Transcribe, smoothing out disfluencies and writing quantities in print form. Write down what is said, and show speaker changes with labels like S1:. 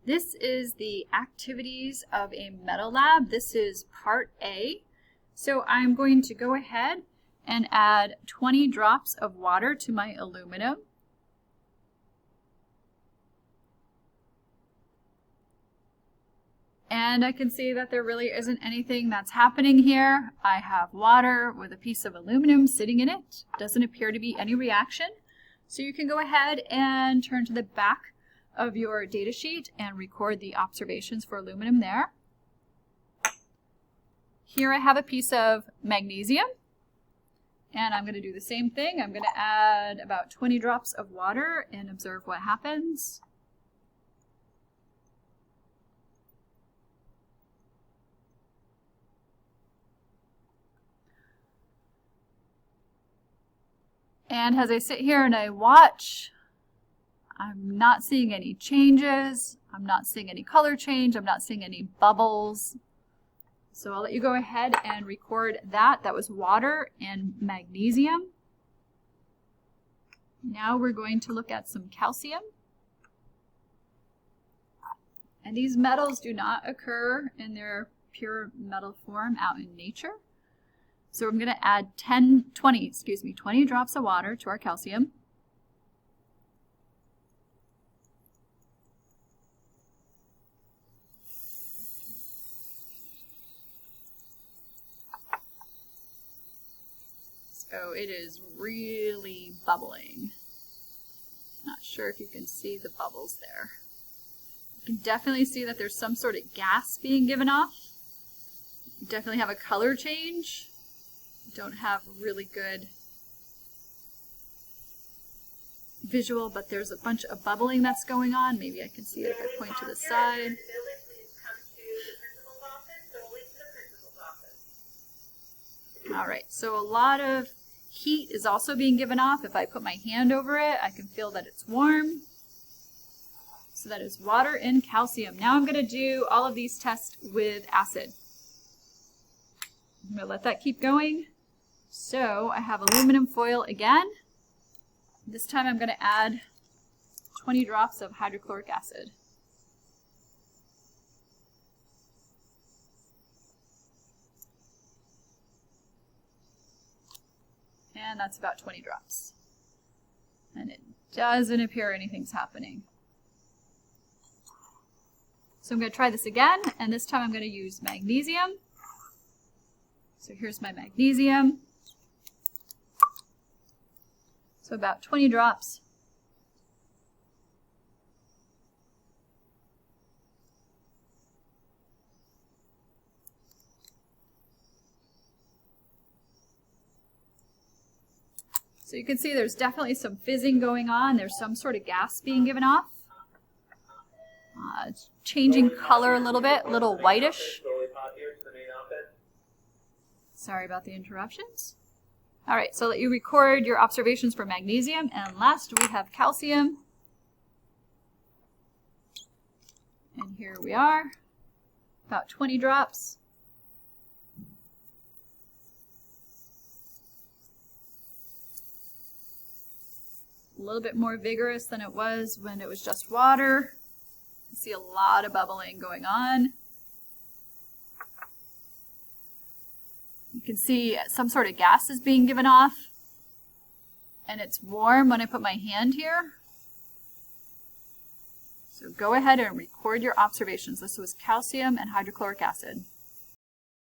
S1: This is the activities of a metal lab. This is part A. So I'm going to go ahead and add 20 drops of water to my aluminum. And I can see that there really isn't anything that's happening here. I have water with a piece of aluminum sitting in it. Doesn't appear to be any reaction. So you can go ahead and turn to the back of your data sheet and record the observations for aluminum there. Here I have a piece of magnesium, and I'm going to do the same thing. I'm going to add about 20 drops of water and observe what happens. And as I sit here and I watch, I'm not seeing any changes. I'm not seeing any color change. I'm not seeing any bubbles. So I'll let you go ahead and record that. That was water and magnesium. Now we're going to look at some calcium. And these metals do not occur in their pure metal form out in nature. So I'm going to add 20 drops of water to our calcium. So it is really bubbling. Not sure if you can see the bubbles there. You can definitely see that there's some sort of gas being given off. You definitely have a color change. Don't have really good visual, but there's a bunch of bubbling that's going on. Maybe I can see it if I point to the side. All right, so a lot of heat is also being given off. If I put my hand over it, I can feel that it's warm. So that is water and calcium. Now I'm going to do all of these tests with acid. I'm going to let that keep going. So I have aluminum foil again. This time I'm going to add 20 drops of hydrochloric acid. And that's about 20 drops. And it doesn't appear anything's happening. So I'm going to try this again, and this time I'm going to use magnesium. So here's my magnesium. So about 20 drops. So you can see there's definitely some fizzing going on. There's some sort of gas being given off. It's changing color a little bit, a little whitish. Sorry about the interruptions. All right, so let you record your observations for magnesium. And last we have calcium. And here we are, about 20 drops. A little bit more vigorous than it was when it was just water. You see a lot of bubbling going on. You can see some sort of gas is being given off, and it's warm when I put my hand here. So go ahead and record your observations. This was calcium and hydrochloric acid.